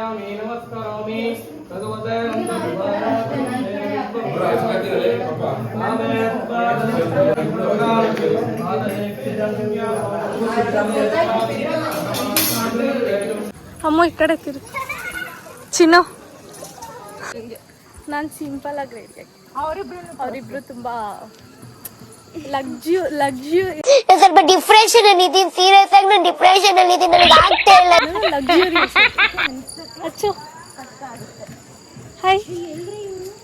समर्पयामि नमस्करोमि भगवते ಅಮ್ಮ ಈ ಕಡೆ ತಿರು ಚಿನ್ನು ನಾನು ಸಿಂಪಲ್ ಆಗಿ ರೆಡಿ ಅವರಿಬ್ರು ತುಂಬಾ ಸ್ವಲ್ಪ ಡಿಪ್ರೆಷನ್ ಅಲ್ಲಿ ಇದೀನಿ, ಸೀರಿಯಸ್ ಆಗಿ ನಾನು ಡಿಪ್ರೆಷನ್ ಅಲ್ಲಿ ಇದೀನಿ, ನನಗೆ ಆಗ್ತಾ ಇಲ್ಲ. ಲಕ್ಸುರಿಯಸ್ ಅಚ್ಚು ಹಾಯ್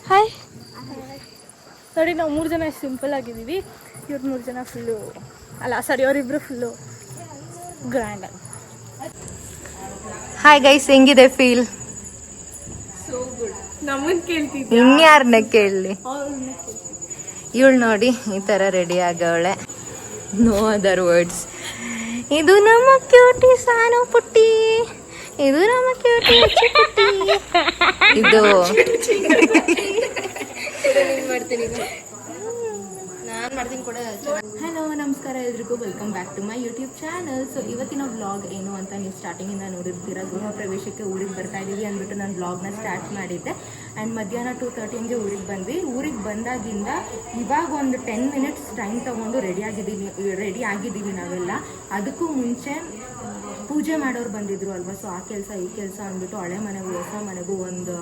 ಹಾಯ್ ನೋಡಿ ನಾವು 3 ಜನ ಸಿಂಪಲ್ ಆಗಿದ್ದೀವಿ, ಇವ್ರು 3 ಜನ ಫುಲ್ಲು ಅಲ್ಲ ಸಾರಿ ಅವರಿಬ್ರು ಫುಲ್ಲು ಗ್ರ್ಯಾಂಡ್ ಆಗಿ. ಹಾಯ್ ಗೈಸ್, ಹೆಂಗಿದೆ ಫೀಲ್? So good. ನಮ್ಮನ್ನ ಕೇಳ್ತಿದ್ದೆ, ಇನ್ಯಾರನ್ನ ಕೇಳಲಿ? ಇವಳು ನೋಡಿ ಈ ಥರ ರೆಡಿ ಆಗವಳೆ, ನೋ ಅದರ್ ವರ್ಡ್ಸ್. ಇದು ನಮ್ಮ ಕ್ಯೂಟಿ ಸಾನು ಪುಟ್ಟಿ, ಇದು ನಮ್ಮ ಕ್ಯೂಟಿ ಪುಟ್ಟಿ, ಇದು ಹಲೋ ನಮಸ್ಕಾರ ಎಲ್ರಿಗೂ, welcome back to my YouTube channel. So ಇವತ್ತಿನ ವ್ಲಾಗ್ ಏನು ಅಂತ ನೀವು ಸ್ಟಾರ್ಟಿಂಗಿಂದ ನೋಡಿರ್ತೀರ. ಗೃಹ ಪ್ರವೇಶಕ್ಕೆ ಊರಿಗೆ ಬರ್ತಾ ಇದ್ದೀವಿ ಅಂದ್ಬಿಟ್ಟು ನಾನು ವ್ಲಾಗ್ನ ಸ್ಟಾರ್ಟ್ ಮಾಡಿದ್ದೆ. ಆ್ಯಂಡ್ ಮಧ್ಯಾಹ್ನ 2:30 ಊರಿಗೆ ಬಂದ್ವಿ. ಊರಿಗೆ ಬಂದಾಗಿಂದ ಇವಾಗ ಒಂದು 10 ಮಿನಿಟ್ಸ್ ಟೈಮ್ ತೊಗೊಂಡು ರೆಡಿ ಆಗಿದ್ದೀವಿ ನಾವೆಲ್ಲ. ಅದಕ್ಕೂ ಮುಂಚೆ ಪೂಜೆ ಮಾಡೋರು ಬಂದಿದ್ರು ಅಲ್ವಾ, ಸೊ ಆ ಕೆಲಸ ಈ ಕೆಲಸ ಅಂದ್ಬಿಟ್ಟು ಹಳೆ ಮನೆಗೂ ಹೊಸ ಮನೆಗೂ ಒಂದು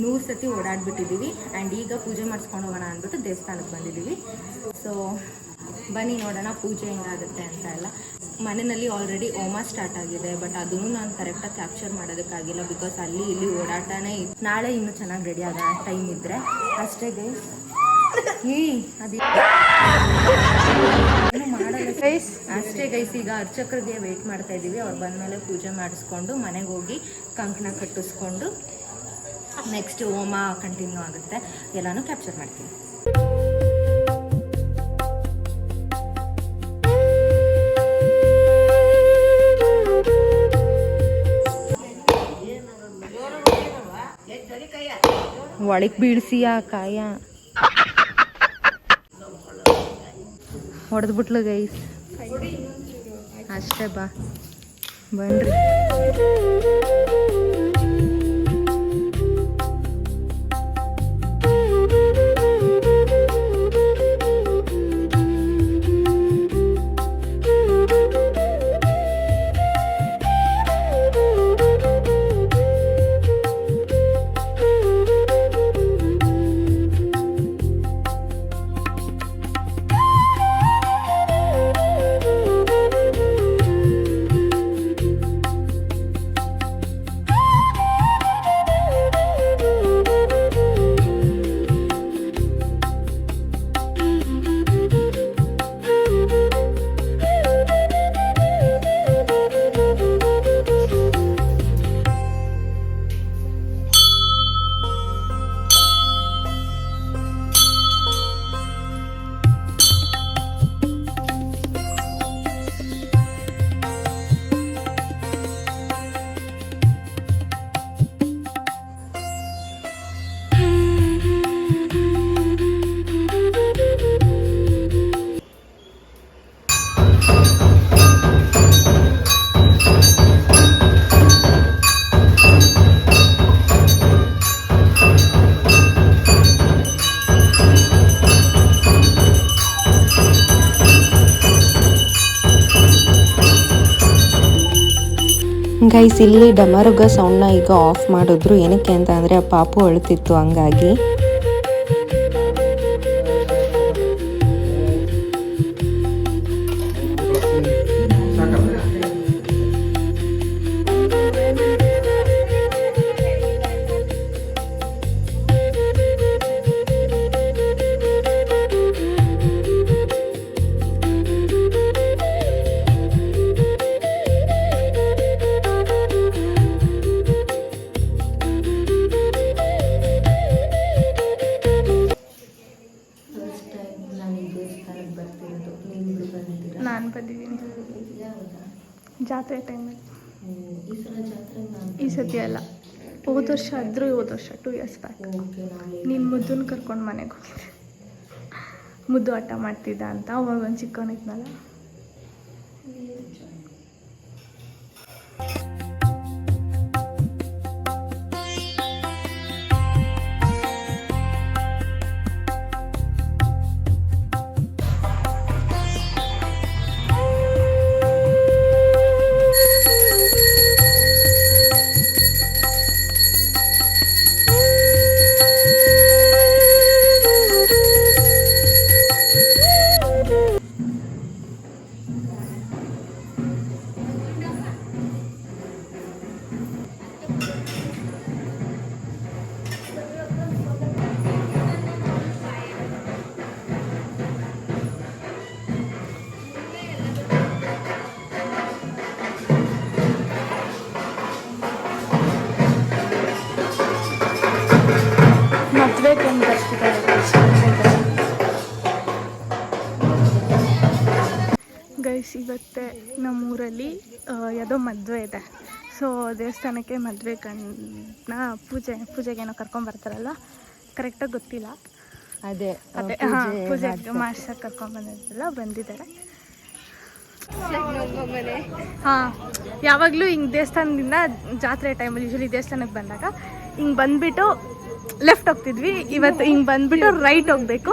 100 ಸತಿ ಓಡಾಡ್ಬಿಟ್ಟಿದ್ದೀವಿ. ಆ್ಯಂಡ್ ಈಗ ಪೂಜೆ ಮಾಡಿಸ್ಕೊಂಡು ಹೋಗೋಣ ಅಂದ್ಬಿಟ್ಟು ದೇವಸ್ಥಾನಕ್ಕೆ ಬಂದಿದ್ದೀವಿ. ಸೊ ಬನ್ನಿ ನೋಡೋಣ ಪೂಜೆ ಹೆಂಗಾಗುತ್ತೆ ಅಂತ ಎಲ್ಲ. ಮನೆಯಲ್ಲಿ ಆಲ್ರೆಡಿ ಹೋಮ ಸ್ಟಾರ್ಟ್ ಆಗಿದೆ, ಬಟ್ ಅದನ್ನು ನಾನು ಕರೆಕ್ಟಾಗಿ ಕ್ಯಾಪ್ಚರ್ ಮಾಡೋದಕ್ಕಾಗಿಲ್ಲ, ಬಿಕಾಸ್ ಅಲ್ಲಿ ಇಲ್ಲಿ ಓಡಾಟನೇ. ನಾಳೆ ಇನ್ನೂ ಚೆನ್ನಾಗಿ ರೆಡಿ ಆಗೋಣ ಟೈಮ್ ಇದ್ದರೆ ಅಷ್ಟೇ ಗೈಸ್. ಅಷ್ಟೇ ಗೈಸ್. ಈಗ ಅರ್ಚಕರಿಗೆ ವೆಯ್ಟ್ ಮಾಡ್ತಾ ಇದ್ದೀವಿ. ಅವ್ರು ಬಂದಮೇಲೆ ಪೂಜೆ ಮಾಡಿಸ್ಕೊಂಡು ಮನೆಗೆ ಹೋಗಿ ಕಂಕಣ ಕಟ್ಟಿಸ್ಕೊಂಡು ನೆಕ್ಸ್ಟ್ ಹೋಮ ಕಂಟಿನ್ಯೂ ಆಗುತ್ತೆ. ಎಲ್ಲನೂ ಕ್ಯಾಪ್ಚರ್ ಮಾಡ್ತೀನಿ. ಒಳಗೆ ಬೀಳ್ಸಿಯ ಕಾಯ ಹೊಡೆದ್ಬಿಟ್ಲು ಗೈಸ್. ಅಷ್ಟೇ ಬಾ ಬನ್ರಿ. ಗೈಸ್, ಇಲ್ಲಿ ಡಮರುಗ ಸೌಂಡ್ನ ಈಗ ಆಫ್ ಮಾಡಿದ್ರು. ಏನಕ್ಕೆ ಅಂತ ಅಂದರೆ ಆ ಪಾಪು ಅಳುತ್ತಿತ್ತು, ಹಂಗಾಗಿ. ನಾನು ಬಂದಿದ್ದೀನಿ ಜಾತ್ರೆ ಟೈಮಲ್ಲಿ. ಈ ಸತಿ ಅಲ್ಲ, ಹೋದ ವರ್ಷ ಆದರೂ ಹೋದ ವರ್ಷ 2 years ಬ್ಯಾಕ್ ನೀನು ಮುದ್ದನ್ನು ಕರ್ಕೊಂಡು ಮನೆಗೆ ಹೋಗಿದ್ದೆ. ಮುದ್ದು ಆಟ ಮಾಡ್ತಿದ್ದ ಅಂತ ಅವಾಗ ಒಂದು ಚಿಕ್ಕವನಿದ್ನಲ್ಲ. ಕರ್ಕೊಂಡು ಬರ್ತಿದ್ದಾರೆ ಗೈಸ್. ಇವತ್ತೇ ನಮ್ಮೂರಲ್ಲಿ ಯಾವುದೋ ಮದುವೆ ಇದೆ. ಸೊ ದೇವಸ್ಥಾನಕ್ಕೆ ಮದುವೆ ಕಣ್ಣ ಪೂಜೆಗೇನೋ ಕರ್ಕೊಂಬರ್ತಾರಲ್ಲ, ಕರೆಕ್ಟಾಗಿ ಗೊತ್ತಿಲ್ಲ. ಅದೇ ಹಾಂ, ಪೂಜೆಗೆ ಮಾಡ್ಸಕ್ಕೆ ಕರ್ಕೊಂಬಂದಿದ್ದಲ್ಲ, ಬಂದಿದ್ದಾರೆ. ಹಾಂ, ಯಾವಾಗಲೂ ಹಿಂಗೆ ದೇವಸ್ಥಾನದಿಂದ ಜಾತ್ರೆ ಟೈಮಲ್ಲಿ ಯೂಶ್ವಲಿ ದೇವಸ್ಥಾನಕ್ಕೆ ಬಂದಾಗ ಹಿಂಗೆ ಬಂದುಬಿಟ್ಟು ಲೆಫ್ಟ್ ಹೋಗ್ತಿದ್ವಿ. ಇವತ್ತು ಹಿಂಗೆ ಬಂದುಬಿಟ್ಟು ರೈಟ್ ಹೋಗಬೇಕು.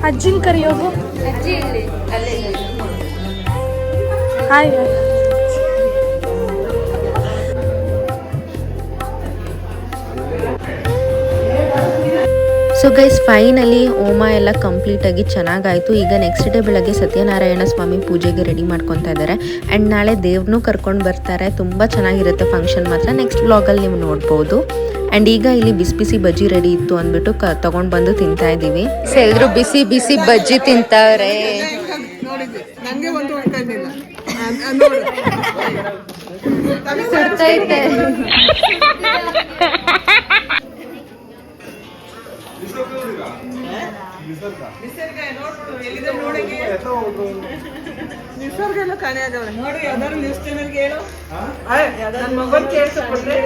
ಅಜ್ಜಿನ ಕರಿಯೋಗು. ಹಾಯ್. ಸೊ ಗೈಸ್, ಫೈನಲಿ ಹೋಮ ಎಲ್ಲ ಕಂಪ್ಲೀಟಾಗಿ ಚೆನ್ನಾಗಾಯಿತು. ಈಗ ನೆಕ್ಸ್ಟ್ ಡೇ ಬೆಳಗ್ಗೆ ಸತ್ಯನಾರಾಯಣ ಸ್ವಾಮಿ ಪೂಜೆಗೆ ರೆಡಿ ಮಾಡ್ಕೊತಾ ಇದ್ದಾರೆ. ಆ್ಯಂಡ್ ನಾಳೆ ದೇವ್ರನ್ನೂ ಕರ್ಕೊಂಡು ಬರ್ತಾರೆ. ತುಂಬ ಚೆನ್ನಾಗಿರುತ್ತೆ ಫಂಕ್ಷನ್ ಮಾತ್ರ. ನೆಕ್ಸ್ಟ್ ವ್ಲಾಗಲ್ಲಿ ನೀವು ನೋಡ್ಬೋದು. ಆ್ಯಂಡ್ ಈಗ ಇಲ್ಲಿ ಬಿಸಿ ಬಿಸಿ ಬಜ್ಜಿ ರೆಡಿ ಇತ್ತು ಅಂದ್ಬಿಟ್ಟು ತೊಗೊಂಡು ಬಂದು ತಿಂತಾ ಇದ್ದೀವಿ. ಎಲ್ರು ಬಿಸಿ ಬಿಸಿ ಬಜ್ಜಿ ತಿಂತಾವ್ರೆ. ಸುಡ್ತೈತೆ. ನಿಸರ್ಗೆಲ್ಲ ಕಾಣೆ ಆಗವ್ರೆ ನೋಡಿ ಯಾವ್ದಾದ್ರು ನ್ಯೂಸ್ ಚಾನೆಲ್ಗೆ ಹೇಳು ನನ್ನ ಮೊಬೈಲ್ ಕೇಳಿಸ್ಕೊಂಡ್ರೆ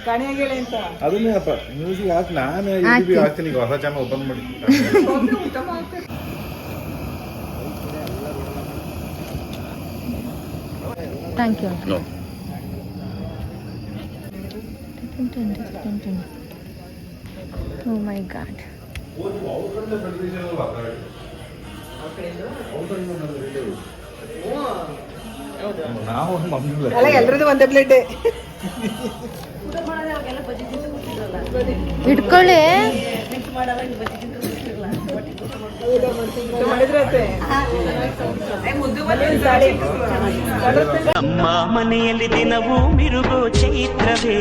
ಕಾಣೆ ಹೇಳಿ ಅಂತ ಅದನ್ನೇಪ್ಪ ನ್ಯೂಸಿಗೆ ಹಾಕಿ ನಾನು ಯೂಟ್ಯೂಬಿಗೆ ಹಾಕ್ತೀನಿ ಈಗ ಹೊಸ ಚಾನಲ್ ಓಪನ್ ಮಾಡಿ thank you. No oh my god. ನಾವು ಅಲ್ಲ ಎಲ್ರದ್ದು ಒಂದೇ ಪ್ಲೇಟೇ ಇಟ್ಕೊಳ್ಳಿ. ನಮ್ಮ ಮನೆಯಲ್ಲಿ ದಿನವೂ ಮಿರುಗೋ ಚೈತ್ರವೇ,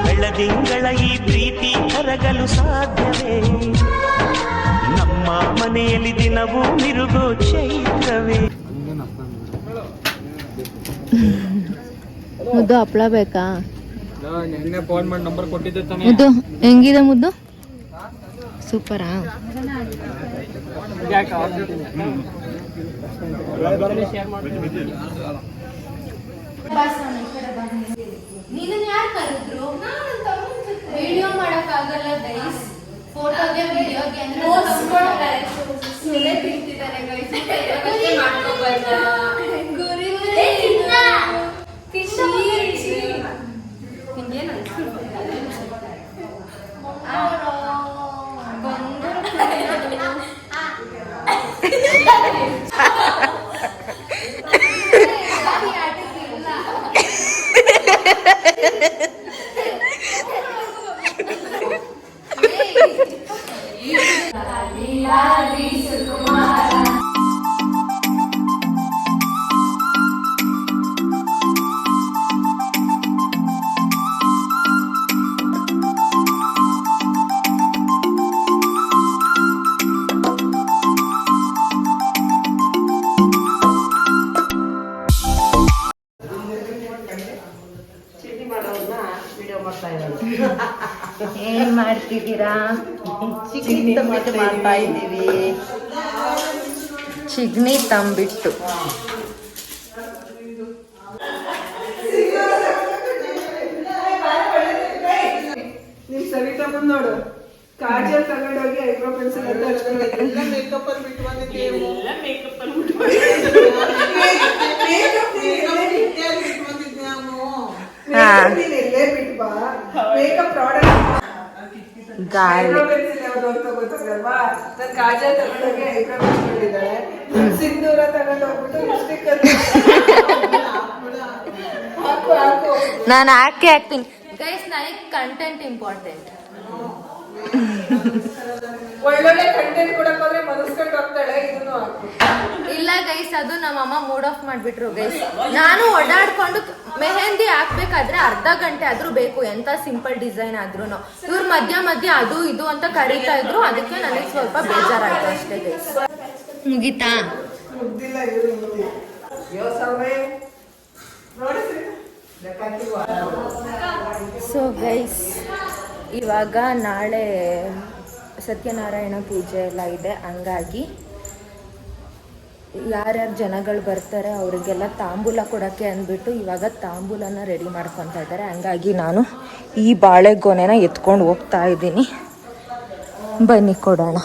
ಬೆಳದಿಂಗಳ ಈ ಪ್ರೀತಿ ಕರಗಲು ಸಾಧ್ಯವೇ? ನಮ್ಮ ಮನೆಯಲ್ಲಿ ದಿನವೂ ಮಿರುಗೋ ಚೈತ್ರವೇ. ಮುದ್ದು ಹಪ್ಳ ಬೇಕಾ? ನಿನ್ನೆ ಫೋನ್ ಮಾಡಿ ನಂಬರ್ ಕೊಟ್ಟಿದ್ದೆ ತಾನೇ. ಮುದ್ದು ಹೆಂಗಿದೆ ಮುದ್ದು? ಸೂಪರಾ? ನೀನು ಯಾರು ಕರೆದ್ರು? ವಿಡಿಯೋ ಮಾಡಕ್ಕಾಗಲ್ಲ ಗೈಸ್, ಫೋಟೋಗೆ ವಿಡಿಯೋಗೆ ಅಂದ್ರೆ ಸುಲೆ ತಿಂತಿದ್ದಾರೆ ಗೈಸ್. ಏನ್ ಮಾಡ್ತಿದ್ದೀರಾ? ಚಿಗ್ನಿ ತಂಬಿಟ್ಟು ಮಾಡ್ತಾ ಇದ್ದೀವಿ. ಚಿಗ್ನಿ ತಂಬಿಟ್ಟು. ನಿಮ್ ಸವಿತಾ ಬಂದ್ ನೋಡು, ಕಾಜಲ್ ತಗೊಂಡೋಗಿ ಐಬ್ರೋ ಪೆನ್ಸಿಲ್ ಎಲ್ಲ ಮೇಕಪ್ ಅಲ್ಲಿ ಬಿಟ್ಟು ಬಂದಿದ್ದೀವಿ. ಇಲ್ಲೇ ಬಿಟ್ಟು ಬಾ, ಮೇಕಪ್ ಪ್ರಾಡಕ್ಟ್ ಐಬ್ರೋ ಪೆನ್ಸಿಲ್ ಯಾವ್ದು ಅಂತ ಗೊತ್ತಾಗಲ್ವಾ? ನನ್ ಕಾಜಲ್ ತಗೊಂಡೋಗಿ ಐಬ್ರೋ ಪೆನ್ಸಿಲ್ ಇದ್ದಾಳೆ, ಸಿಂಧೂರ ತಗೊಂಡು ಹೋಗ್ಬಿಟ್ಟು ಲಿಪ್ಸ್ಟಿಕ್ ಹಾಕು ಹಾಕು. ನಾನು ಹಾಕ್ತೀನಿ ಗೈಸ್. ನನಗೆ ಕಂಟೆಂಟ್ ಇಂಪಾರ್ಟೆಂಟ್. ಒಳ್ಳೊಳ್ಳೆ ಕಂಟೆಂಟ್ ಕೊಡಕ್ ಹೋದ್ರೆ ಮನಸ್ಕೊಂಡು ಹೋಗ್ತಾಳೆ. ಇದನ್ನು ಹಾಕು. ಇಲ್ಲ ಗೈಸ್, ಅದು ನಮ್ಮಮ್ಮ ಮೂಡ್ ಆಫ್ ಮಾಡ್ಬಿಟ್ರು ಗೈಸ್. ನಾನು ಓಡಾಡ್ಕೊಂಡು ಮೆಹಂದಿ ಹಾಕ್ಬೇಕಾದ್ರೆ ಅರ್ಧ ಗಂಟೆ ಆದ್ರೂ ಬೇಕು, ಎಂತ ಸಿಂಪಲ್ ಡಿಸೈನ್ ಆದ್ರೂ. ಇವ್ರು ಮಧ್ಯ ಮಧ್ಯ ಅದು ಇದು ಅಂತ ಕರೀತಾ ಇದ್ರು, ಅದಕ್ಕೆ ನನಗೆ ಸ್ವಲ್ಪ ಬೇಜಾರಾಯ್ತು ಅಷ್ಟೇ ಗೈಸ್. ಮುಗೀತಾ? ಮುಗ್ದಿಲ್ಲ ಇವರು ಸೊ ಗೈಸ್, ಇವಾಗ ನಾಳೆ ಸತ್ಯನಾರಾಯಣ ಪೂಜೆ ಎಲ್ಲ ಇದೆ. ಹಂಗಾಗಿ ಯಾರ್ಯಾರು ಜನಗಳು ಬರ್ತಾರೆ ಅವರಿಗೆಲ್ಲ ತಾಂಬೂಲ ಕೊಡೋಕ್ಕೆ ಅಂದ್ಬಿಟ್ಟು ಇವಾಗ ತಾಂಬೂಲನ ರೆಡಿ ಮಾಡ್ಕೊತಾ ಇದ್ದಾರೆ. ಹಂಗಾಗಿ ನಾನು ಈ ಬಾಳೆಗೊನೆನ ಎತ್ಕೊಂಡು ಹೋಗ್ತಾ ಇದ್ದೀನಿ. ಬನ್ನಿ ಕೊಡೋಣ.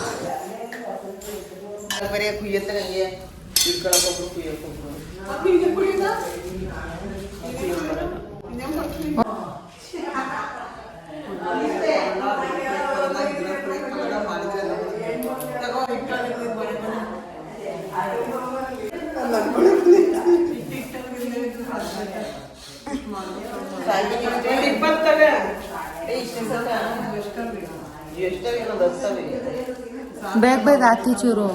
ಬೇಗ ಬೇಗ ಹಾಕಿ ಚೂರು.